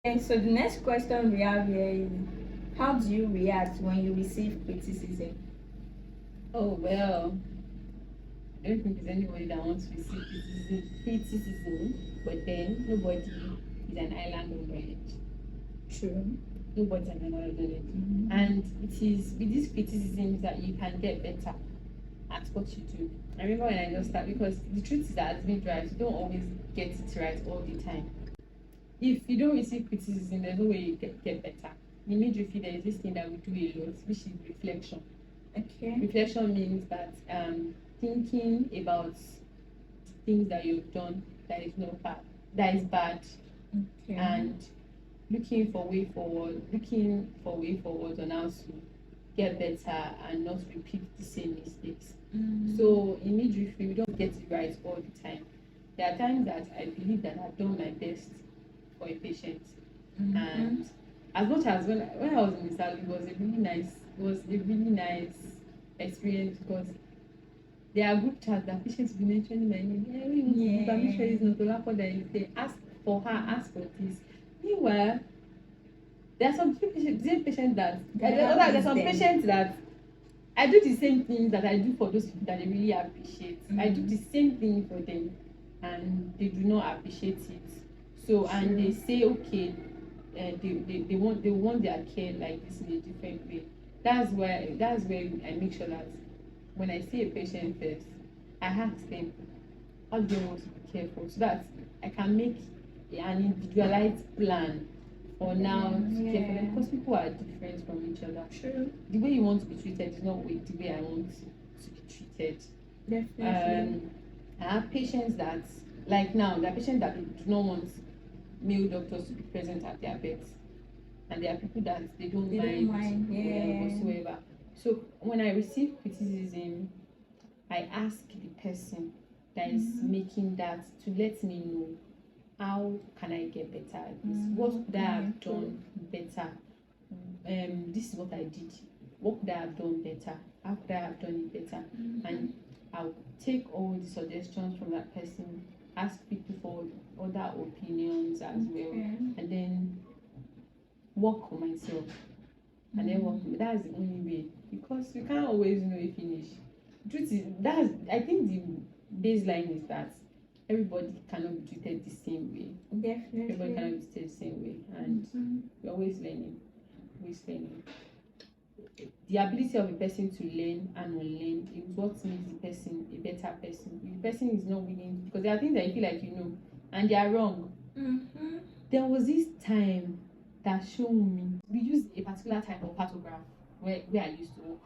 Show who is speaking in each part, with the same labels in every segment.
Speaker 1: Okay, so the next question we have here is, how do you react when you receive criticism?
Speaker 2: Oh well, I don't think there's anybody that wants to receive criticism, but then nobody is an island of knowledge.
Speaker 1: True.
Speaker 2: Nobody's an island of knowledge. And it is with these criticisms that you can get better at what you do. I remember when I just started, because the truth is that as midwives, you don't always get it right all the time. If you don't receive criticism, there's no way you get better. In midwifery, there is this thing that we do a lot, which is reflection.
Speaker 1: Okay.
Speaker 2: Reflection means that thinking about things that you've done that is not bad, that is bad,
Speaker 1: Okay.
Speaker 2: and looking for way forward on how to get better and not repeat the same mistakes. So in midwifery, we don't get it right all the time. There are times that I believe that I've done my best for a patient, and as much as when I was in the salon, it was a really nice experience, because there are group chats that patients will be mentioning my name. Yeah, Midwifery is not Adedolapo, then they ask for her, ask for this. Meanwhile, there are some patients that there's some patients that I do the same things that I do for those people that they really appreciate. I do the same thing for them, and they do not appreciate it. So and they say okay, they want their care like this in a different way. That's where I make sure that when I see a patient first, I ask them how do they want to be cared for, so that I can make an individualized plan for now to care for them, because people are different from each other.
Speaker 1: True.
Speaker 2: The way you want to be treated is not the way I want to be treated.
Speaker 1: Definitely.
Speaker 2: I have patients that, like now, there are patients that do not want male doctors to be present at their beds, and there are people that they don't mind whatsoever. So when I receive criticism, I ask the person that is making that to let me know, how can I get better at this? What could I have done better? This is what I did. What could I have done better? How could I have done it better? And I'll take all the suggestions from that person, ask people for other opinions as well, and then work on myself. And then work. That's the only way, because you can't always know a finish. Truth is, I think the baseline is that everybody cannot be treated the same way.
Speaker 1: Definitely.
Speaker 2: Everybody cannot be treated the same way, and we're always learning. The ability of a person to learn and unlearn is what makes the person a better person. If the person is not willing, because there are things that you feel like you know and they are wrong. There was this time that showed me, we used a particular type of pathograph where I used to work,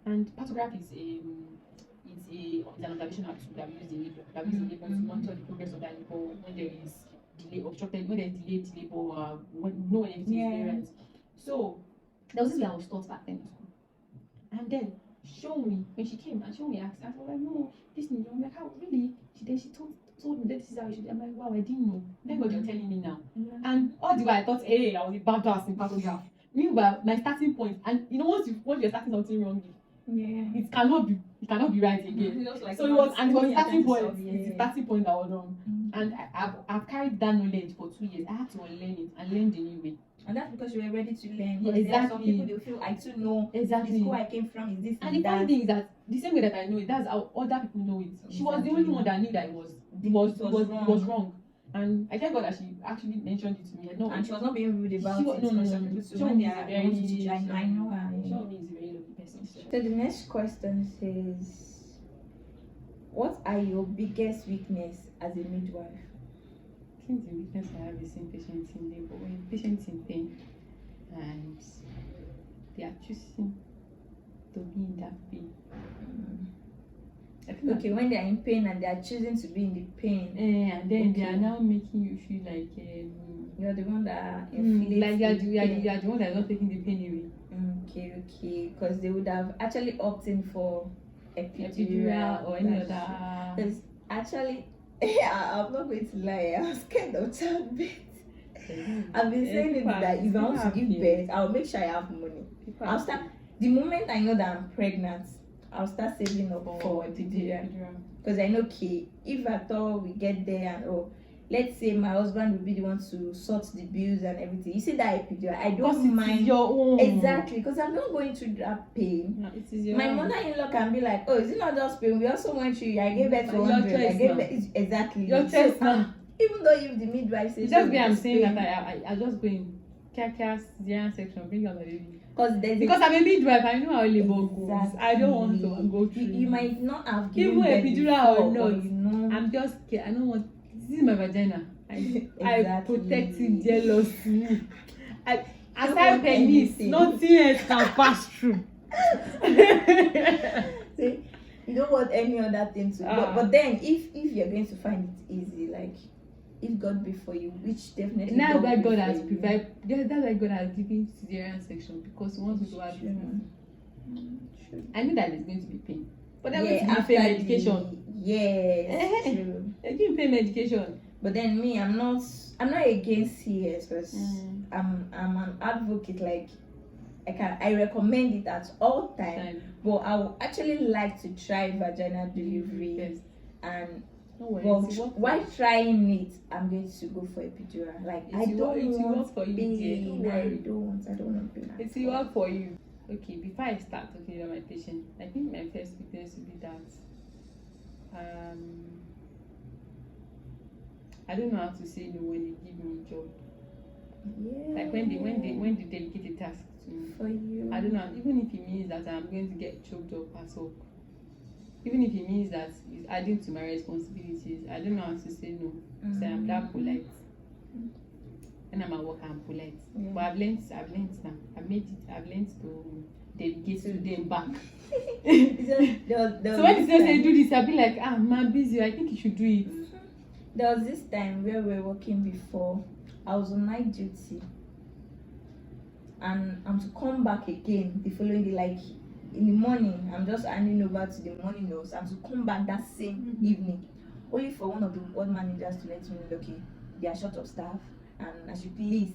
Speaker 2: and pathograph is an observational tool that we use in labor to monitor the progress of the labor when there is delay, obstructed, when there is delayed labor, when everything is very right. So there was this way I was taught back then in school, and then show me when she came and showed me, asked, I was like, no, this is wrong. Like, how really? She told me that this is how it should be. I'm like, wow, I didn't know. Thank God you're telling me now. And all the while I thought, hey, I was a bad ass in pathograph. Meanwhile, my starting point, and you know, once you're starting something wrongly, it cannot be right again. So it was starting point. It's the starting point that was wrong. And I've carried that knowledge for 2 years. I had to unlearn it and learn the new way.
Speaker 1: And that's because you were ready to learn.
Speaker 2: Yeah, exactly.
Speaker 1: There are some people, they feel, I too know
Speaker 2: exactly.
Speaker 1: The school I came from is this.
Speaker 2: And the funny thing is that the same way that I know it, that's how other people know it. Exactly. She was the only one that knew that it was wrong. And I thank God that she actually mentioned it to me.
Speaker 1: And she was not being rude about it.
Speaker 2: No.
Speaker 1: When they are very teach, I know her.
Speaker 2: Shoni is a very lovely person.
Speaker 1: So the next question says, what are your biggest weakness as a midwife?
Speaker 2: I think the weakness I have is seeing patients in labor, when patients in pain, and they are choosing to be in that pain.
Speaker 1: Okay, when they are in pain and they are choosing to be in the pain,
Speaker 2: and then they are now making you feel like
Speaker 1: you're the one that
Speaker 2: like you are the one that is not taking the pain away.
Speaker 1: Okay, because they would have actually opted for epidural
Speaker 2: or any other.
Speaker 1: Because actually, I'm not going to lie, I was scared of childbirth. I've been saying it that if I want to give birth, I'll make sure I have money. I'll start the moment I know that I'm pregnant. I'll start saving up for epidural, because I know, okay, if at all we get there and let's say my husband will be the one to sort the bills and everything. You see that epidural, I
Speaker 2: Because
Speaker 1: don't mind.
Speaker 2: it's your own.
Speaker 1: Exactly, because I'm not going through that pain.
Speaker 2: No, it is your
Speaker 1: My
Speaker 2: own.
Speaker 1: mother-in-law can be like, oh, is it not just pain? We also went through. I gave birth to
Speaker 2: Your
Speaker 1: 100. I
Speaker 2: choice
Speaker 1: gave
Speaker 2: now.
Speaker 1: birth. Exactly.
Speaker 2: Your choice now.
Speaker 1: Even though if the midwife says,
Speaker 2: It's just me.
Speaker 1: oh,
Speaker 2: I'm
Speaker 1: it's
Speaker 2: saying
Speaker 1: pain.
Speaker 2: that I just go in care section, bring out the baby.
Speaker 1: Because
Speaker 2: I'm a midwife, I know how labor goes. I don't want to go through.
Speaker 1: You might not have given
Speaker 2: even
Speaker 1: birth
Speaker 2: epidural or
Speaker 1: before,
Speaker 2: not.
Speaker 1: but you know.
Speaker 2: I'm just scared. I don't want. This is my vagina. I
Speaker 1: Exactly.
Speaker 2: protect it jealously. Aside
Speaker 1: want
Speaker 2: penis,
Speaker 1: anything.
Speaker 2: nothing else can pass through.
Speaker 1: See, you don't want any other thing to. But then, if you're going to find it easy, like if God be for you, which definitely.
Speaker 2: Now that God has
Speaker 1: for you.
Speaker 2: provided, that's why God has given cesarean section, because He wants me to have this.
Speaker 1: True.
Speaker 2: I know that there's going to be pain, but I'm
Speaker 1: Yeah,
Speaker 2: going to give
Speaker 1: after
Speaker 2: pain medication.
Speaker 1: Yes, true.
Speaker 2: Give me pain medication.
Speaker 1: But then me, I'm not against CS because I'm an advocate. Like I recommend it at all times. But I would actually like to try vaginal delivery.
Speaker 2: Yes.
Speaker 1: And
Speaker 2: No worries.
Speaker 1: but while trying it, I'm going to go for epidural. Like I don't want
Speaker 2: for you, dear. Don't
Speaker 1: pain.
Speaker 2: worry.
Speaker 1: I don't want pain.
Speaker 2: It will work for you. Okay, before I start talking about my patient, I think my first weakness would be that I don't know how to say no when they give me a job.
Speaker 1: Yeah.
Speaker 2: Like when they delegate a task to me.
Speaker 1: For you.
Speaker 2: I don't know, even if it means that I'm going to get choked up as well. Even if it means that it's adding to my responsibilities, I don't know how to say no. So I'm that polite. When I'm at work, I'm polite.
Speaker 1: Yeah.
Speaker 2: But I've learned now. I've learned to delegate to them back.
Speaker 1: So
Speaker 2: So when they say do this, I'll be like, I'm busy. I think you should do it.
Speaker 1: There was this time where we were working before. I was on night duty, and I'm to come back again the following day. Like in the morning, I'm just handing over to the morning nurse. I'm to come back that same evening, only for one of the ward managers to let me know, okay, they are short of staff, and I should please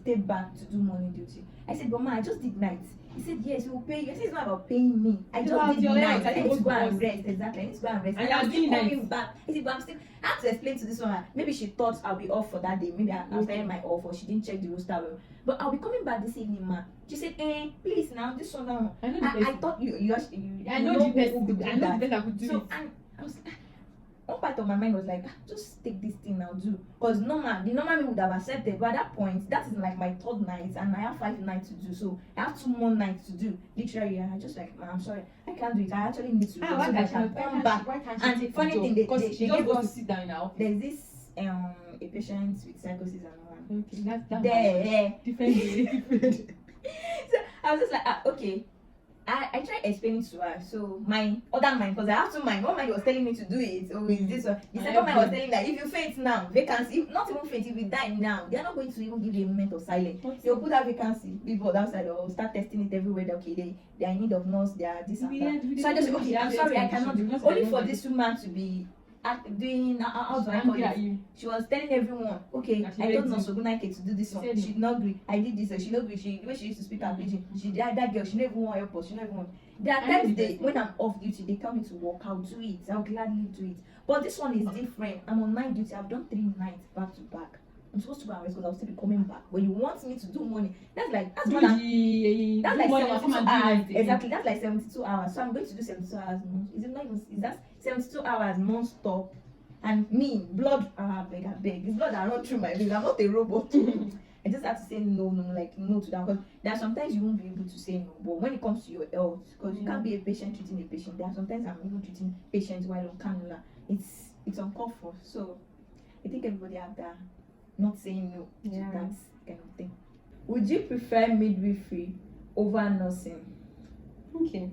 Speaker 1: stay back to do morning duty. I said, but ma, I just did night. He said, yes, we will pay you. I said, it's not about paying me. I just did night. I need to go and rest. Exactly. I need to go and rest. And I'm still coming back. I said, but I have to explain to this one. Maybe she thought I'll be off for that day. Maybe I'm starting my off, or she didn't check the roster well. But I'll be coming back this evening, ma. She said, please now, this one now. I thought you
Speaker 2: I know the person could do
Speaker 1: so,
Speaker 2: it.
Speaker 1: And I was one part of my mind was like, just take this thing now, do. Because the normal me would have accepted, but at that point, that is like my third night, and I have 5 nights to do. So I have 2 more nights to do. Literally, I just like, I'm sorry, I can't do it. I actually need to go.
Speaker 2: Why can't
Speaker 1: come back.
Speaker 2: And
Speaker 1: the funny thing, they
Speaker 2: she
Speaker 1: gave
Speaker 2: just
Speaker 1: us,
Speaker 2: to sit down in our office.
Speaker 1: there's this a patient with psychosis and all that.
Speaker 2: Okay, that's
Speaker 1: There.
Speaker 2: different.
Speaker 1: So I was just like, okay. I tried explaining to her. So my other mind, because I have 2 minds. One mind was telling me to do it. Oh, is this one? The second mind was telling that if you faint now, vacancy. Not even faint, if you die now, they are not going to even give you a moment of silence. They'll put that vacancy, people outside, or start testing it everywhere. That, okay, they are in need of nurse. They are this and that. So I just okay. I'm sorry, I cannot do. Only for this woman to be doing how do I call it? She was telling everyone, okay, I told Nurse Ogunaike to do this one. She did not agree. I did this. She not agree. The way she used to speak her pidgin, that girl, she never want help us. She never want. There are times when I'm off duty, they tell me to work. I'll do it. I'll gladly do it. But this one is different. I'm on night duty. I've done 3 nights back to back. I'm supposed to go and rest because I'll still be coming back. But you want me to do money? That's like more than that's like 72 hours. Exactly. That's like 72 hours. So I'm going to do 72 hours. Is it not even? Is that 72 hours non-stop? And me, blood. I beg. It's blood that run through my veins. I'm not a robot. I just have to say no to that, because there are sometimes you won't be able to say no. But when it comes to your health, because you can't be a patient treating a patient. There are sometimes I'm even treating patients while on cannula. It's uncalled for. So I think everybody have that. Not saying no to that kind of thing. Would you prefer midwifery over nursing?
Speaker 2: Okay.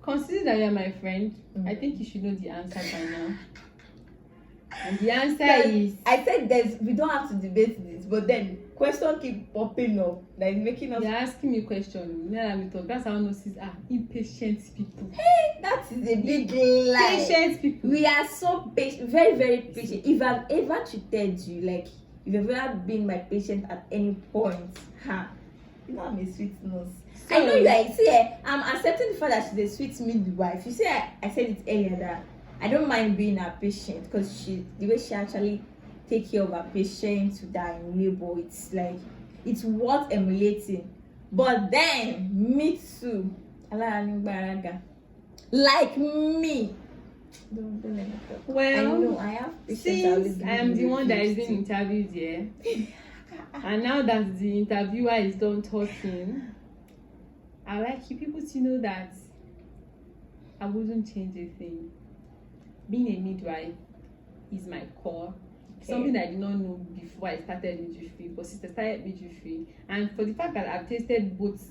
Speaker 2: Consider that you're my friend. I think you should know the answer by now. And the answer is...
Speaker 1: I said we don't have to debate this, but then question keep popping up, like making us...
Speaker 2: You're asking me a question. That's how nurses are. Impatient people.
Speaker 1: Hey, that is a big lie.
Speaker 2: Patient people.
Speaker 1: We are so patient, very, very patient. If I've ever treated you, like, if you've ever been my patient at any point, you know I'm a sweet nurse. So, I know you are. See, I'm accepting the fact that she's a sweet midwife. You see, I said it earlier that I don't mind being a patient, because the way she actually take care of a patient who die in labor. It's like it's worth emulating. But then me too. Like me. Don't let me talk.
Speaker 2: Well,
Speaker 1: I know I have
Speaker 2: since I am the one that is being interviewed here, and now that the interviewer is done talking, I like you people to know that I wouldn't change a thing. Being a midwife is my core.
Speaker 1: Okay.
Speaker 2: Something I did not know before I started midwifery, but since I started midwifery, and for the fact that I've tasted both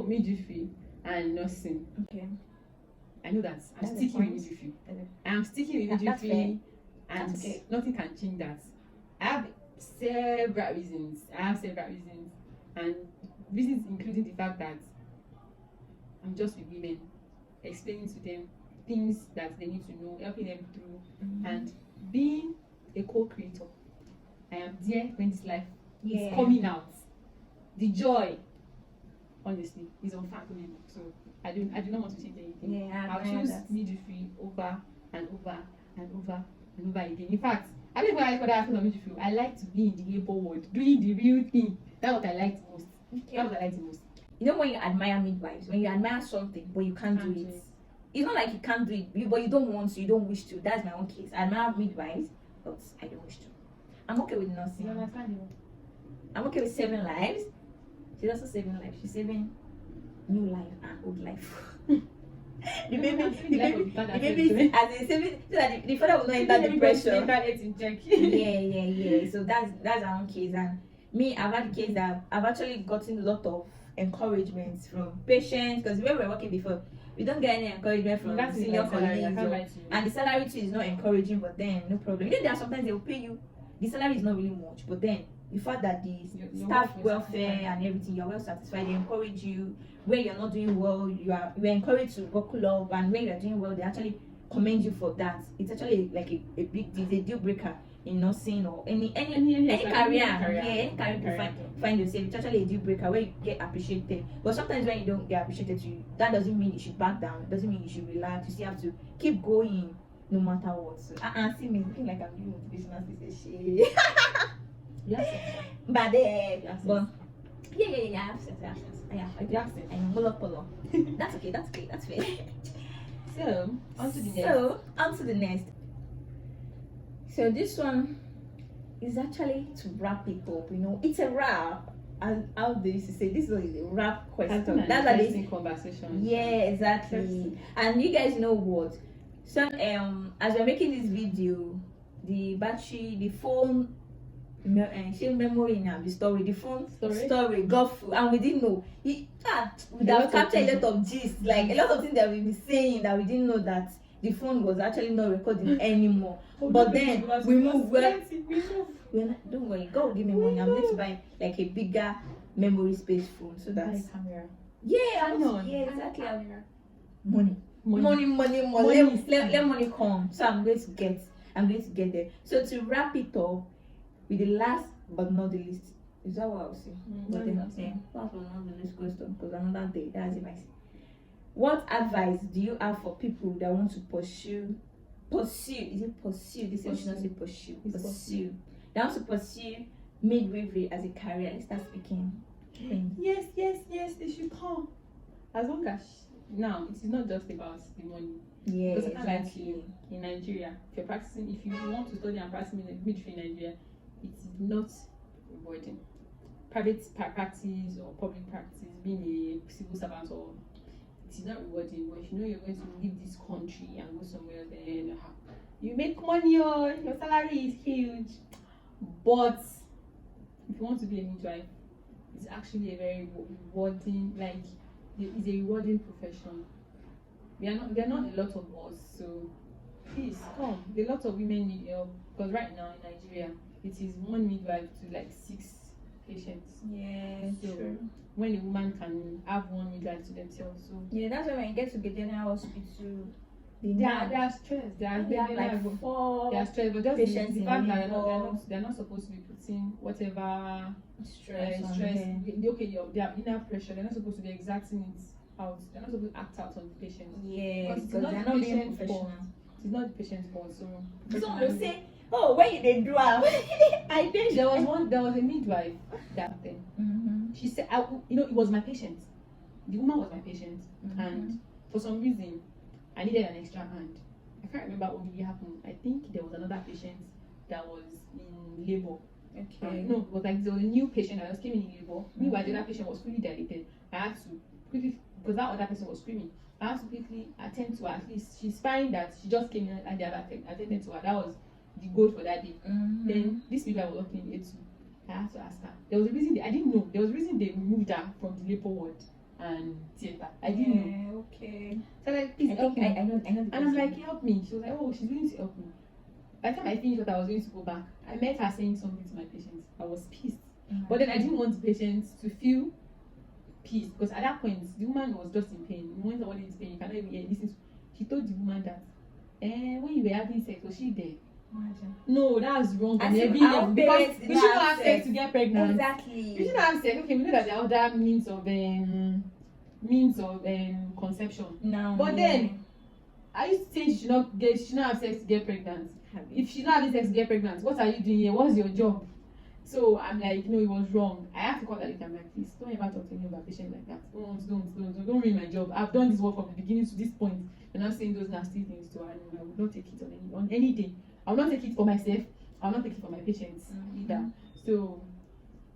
Speaker 2: midwifery and nursing.
Speaker 1: Okay.
Speaker 2: I know that I'm sticking with midwifery. I'm sticking with midwifery, and nothing can change that. I have several reasons, and reasons including the fact that I'm just with women, explaining to them things that they need to know, helping them through, and being a co-creator. I am there when this life is coming out. The joy, honestly, is unfathomable. So I do not want to change anything. I'll choose midwifery over and over and over and over again. In fact, I don't even like what I have on midwifery. I like to be in the labor ward, doing the real thing. That's what I like the most. That's what I like the most.
Speaker 1: You know when you admire midwives, when you admire something but you can't do it. It's not like you can't do it, but you don't want to, you don't wish to. That's my own case. I admire midwives, but I don't wish to. I'm okay with nursing.
Speaker 2: You understand?
Speaker 1: I'm okay with saving lives. She's also saving lives. She's saving new life and old life. the baby as in saving so that the father will not enter depression. Yeah. So that's our own case. And me, I've had case that I've actually gotten a lot of encouragement from patients, because when we were working before, we don't get any encouragement from senior colleagues, and the salary too is not encouraging. But then no problem. You know, there are sometimes they will pay you. The salary is not really much, but then the fact that the staff welfare and everything, you're well satisfied, they encourage you. When you're not doing well, you're encouraged to work club, and when you're doing well, they actually commend you for that. It's actually like a big deal, a deal breaker in nursing or any career. Any career you find yourself. It's actually a deal breaker where you get appreciated. But sometimes when you don't get appreciated, that doesn't mean you should back down. It doesn't mean you should relax. You still have to keep going no matter what. So, see me looking like I'm doing motivational speech. Yes. But but yeah, I have sense. I know. Polo. That's okay. That's fair.
Speaker 2: So on to the next.
Speaker 1: So this one is actually to wrap it up. You know, it's a wrap. And how they used to say, this one is a wrap question.
Speaker 2: That's an interesting conversation.
Speaker 1: Yeah, exactly. And you guys know what? So as we're making this video, the battery, the phone memory now, the story, the phone story got full, and we didn't know. We have captured a lot of gist, like a lot of things that we've been saying that we didn't know that the phone was actually not recording anymore. But then we moved. Don't worry, God will give me money. I'm going to buy like a bigger memory space phone, so that's
Speaker 2: camera.
Speaker 1: Yeah, exactly. Money. Let money come. So I'm going to get there. So to wrap it up with the last but not the least, is that what I was saying? But then last but not the least question, because another day, that's it. What advice do you have for people that want to pursue? Is it pursue? This one should not say pursue. Pursue. They want to pursue midwifery as a career. Let's start speaking.
Speaker 2: Yes, they should come. As long as now, it is not just about the money.
Speaker 1: Yeah,
Speaker 2: because I can't lie to you, in Nigeria, if you want to study and practice midwifery in Nigeria, it is not rewarding. Private practice or public practice, being a civil servant, or it is not rewarding. But if you know you're going to leave this country and go somewhere, then you make money, or your salary is huge. But if you want to be a midwife, it's actually a very rewarding, it's a rewarding profession. There are not a lot of us, so please come. A lot of women need help, because right now in Nigeria, it is one midwife to 6 patients.
Speaker 1: Yeah,
Speaker 2: so true. When a woman can have one midwife to themselves, so
Speaker 1: yeah, that's why when you get to the general hospital,
Speaker 2: they are stressed. They are 4 stressed, but just patients the fact that they're not supposed to be putting whatever stress. They have enough pressure. They're not supposed to be exacting it out. They're not supposed to act out on the patient.
Speaker 1: Yeah, because
Speaker 2: they're
Speaker 1: not being professional.
Speaker 2: It's not the patient's fault. So
Speaker 1: some will say, Oh, when you dey do am, I think
Speaker 2: There was a midwife that thing. She said, it was my patient. The woman was my patient, and for some reason, I needed an extra hand. I can't remember what really happened. I think there was another patient that was in labor.
Speaker 1: Okay.
Speaker 2: No, it was like there was a new patient that just came in labor. Meanwhile, the other patient was fully dilated. I had to quickly, because that other person was screaming, I had to quickly attend to her. At least she's fine that she just came in and the other attended to her. That was the goal for that day. Then this midwife was working in A2. I had to ask her. There was a reason I didn't know. There was a reason they moved her from the labor ward and theater. I didn't know.
Speaker 1: Okay.
Speaker 2: So I was like, please help me.
Speaker 1: I know.
Speaker 2: And I'm like, help me. She was like, oh, she's willing to help me. By the time I finished what I was going to go back, I met her saying something to my patients. I was pissed. But then I didn't want the patients to feel peace, because at that point the woman was just in pain. When somebody is in pain, you cannot even listen to. She told the woman that when you were having sex, was she there? Imagine. No, that's wrong on every level, because you shouldn't have sex to get pregnant.
Speaker 1: Exactly.
Speaker 2: You shouldn't have sex. Okay, we know that there are other means of conception.
Speaker 1: No.
Speaker 2: But then I used to say she should not have sex to get pregnant. If she's not having sex to get pregnant, what are you doing here? What's your job? So I'm like, no, it was wrong. I have to call that later. I'm like, please don't ever talk to me about patients like that. Don't ruin my job. I've done this work from the beginning to this point. You're not saying those nasty things to her. No, I would not take it on anything. I will not take it for myself. I will not take it for my patients either. So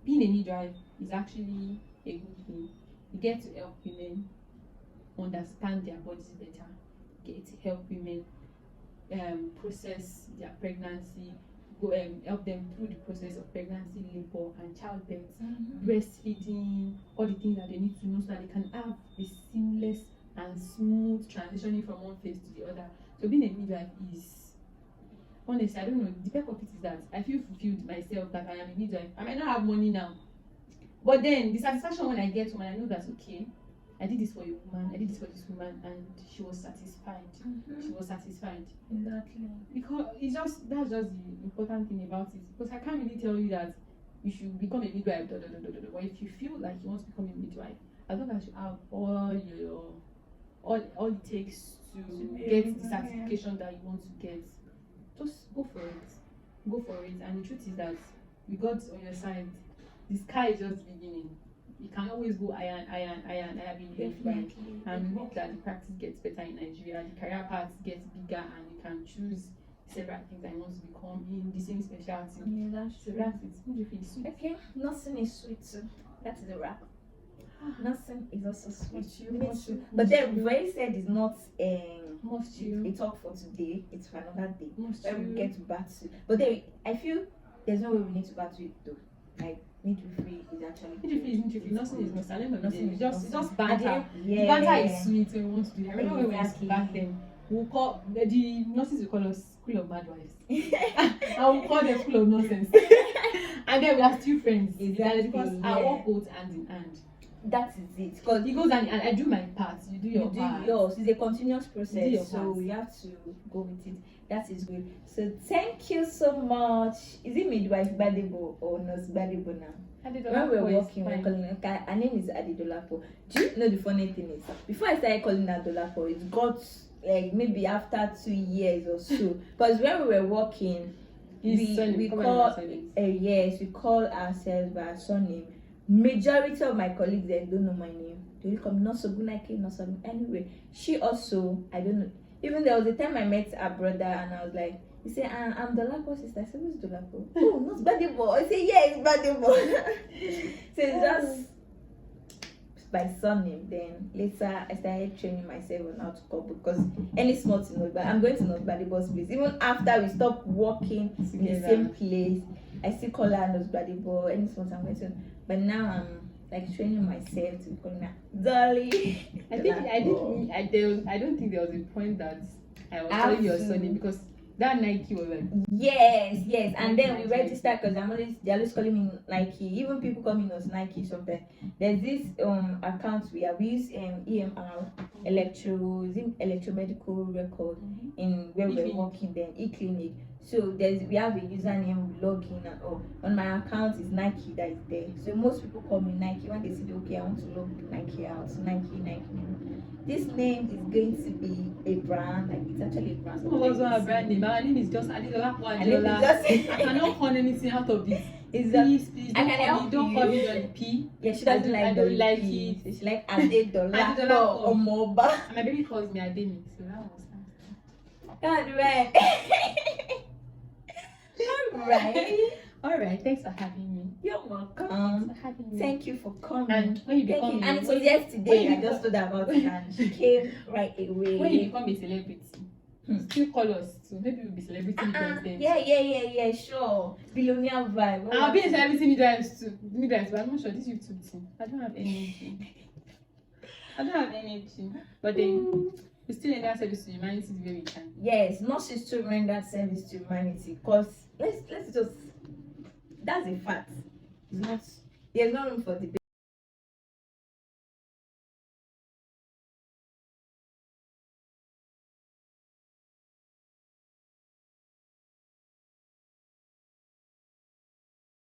Speaker 2: being a midwife is actually a good thing. You get to help women understand their bodies better. You get to help women process their pregnancy, help them through the process of pregnancy, labor, and childbirth, breastfeeding, all the things that they need to know so that they can have a seamless and smooth transitioning from one phase to the other. So being a midwife is, honestly, I don't know, the perk of it is that I feel fulfilled myself that I am a midwife. I might not have money now, but then the satisfaction when I get home and I know that, okay, I did this for a woman, I did this for this woman, and she was satisfied. She was satisfied.
Speaker 1: Exactly.
Speaker 2: Because that's just the important thing about it. Because I can't really tell you that you should become a midwife, but if you feel like you want to become a midwife, as long as you have all it takes to get the certification that you want to get, just go for it. Go for it. And the truth is that with God on your side, the sky is just beginning. You can always go higher being midwife, and we hope that the practice gets better in Nigeria, the career path gets bigger, and you can choose several things that you want to become in the same specialty.
Speaker 1: Yeah, that's true.
Speaker 2: So that's it. Midwifery is sweet.
Speaker 1: Okay, nursing is sweet too. That is a wrap. Nursing is also sweet. But then what you said is not a talk for today. It's for another day. When we get back to. But then I feel there's no way we need to battle it though. Like midwifery is actually.
Speaker 2: Midwifery. Nursing is not. Nothing is just banter.
Speaker 1: Yeah.
Speaker 2: The banter is sweet when we want to do it. I remember when we were back then. We'll call the nurses will call us School of Midwives. And we'll call them School of Nonsense. And then we are still friends.
Speaker 1: Exactly.
Speaker 2: Because our work goes hand in hand.
Speaker 1: That is it. Because
Speaker 2: it goes and I do my part. You do your part.
Speaker 1: Yours. It's a continuous process. So
Speaker 2: part.
Speaker 1: you have to go with it. That is good. So thank you so much. Is it Midwife Gbadebo or Nurse Gbadebo now? When we were working, we were calling her. Her name is Adedolapo. Do you know the funny thing is? Before I started calling her Adedolapo, it got like maybe after 2 years or so. Because when we were working, we call ourselves by our surname. Majority of my colleagues they don't know my name. They will come not so good like not so good. Anyway, she also, I don't know. Even there was a time I met her brother and I was like, he said, I'm Dolapo's sister. I said, who's Dolapo? Oh, not Gbadebo. I said, yeah, it's Gbadebo. So it's just by surname. Then later I started training myself on how to call because any small thing, but I'm going to know Gbadebo's place. Even after we stopped working in the same place, I still call her Nurse Gbadebo. Any small thing I'm going to. But now I'm like training myself to call her Dolly.
Speaker 2: I don't think there was a point that I was telling your surname because that Nike was like
Speaker 1: yes, and then we registered because they're always calling me Nike. Even people call me Nike sometimes. There's this account we use EMR electromedical record in where we're working then e-clinic. So we have a username, we log in and all. On my account is Nike that is there. So most people call me Nike when they say okay, I want to log Nike out. Nike. this name is going to be a brand, like it's actually a brand.
Speaker 2: Some of us don't have brand name. My name is just Adedolapo Adedolapo. I cannot horn anything out of this. Please, don't call me Dolly P.
Speaker 1: Yeah, she doesn't like Dolly
Speaker 2: like
Speaker 1: P.
Speaker 2: it.
Speaker 1: She like Adedolapo or Moba.
Speaker 2: My baby calls me Ademi, so that was
Speaker 1: God, right.
Speaker 2: Alright, thanks for having me.
Speaker 1: You're welcome.
Speaker 2: Thanks for having me.
Speaker 1: Thank you for coming.
Speaker 2: And when you become
Speaker 1: and it was yesterday. I just told her about it and she came right away.
Speaker 2: When you become a celebrity, still call us too. Maybe we'll be celebrity midwives then.
Speaker 1: Yeah, sure. Billionaire vibe.
Speaker 2: I'll be a celebrity midwives too. Midwives, but I'm not sure this YouTube thing. I don't have energy. But then we still render service to humanity the way we can.
Speaker 1: Yes, nurses to render service to humanity. Because let's just, that's a fact. It's not, there's no room for debate.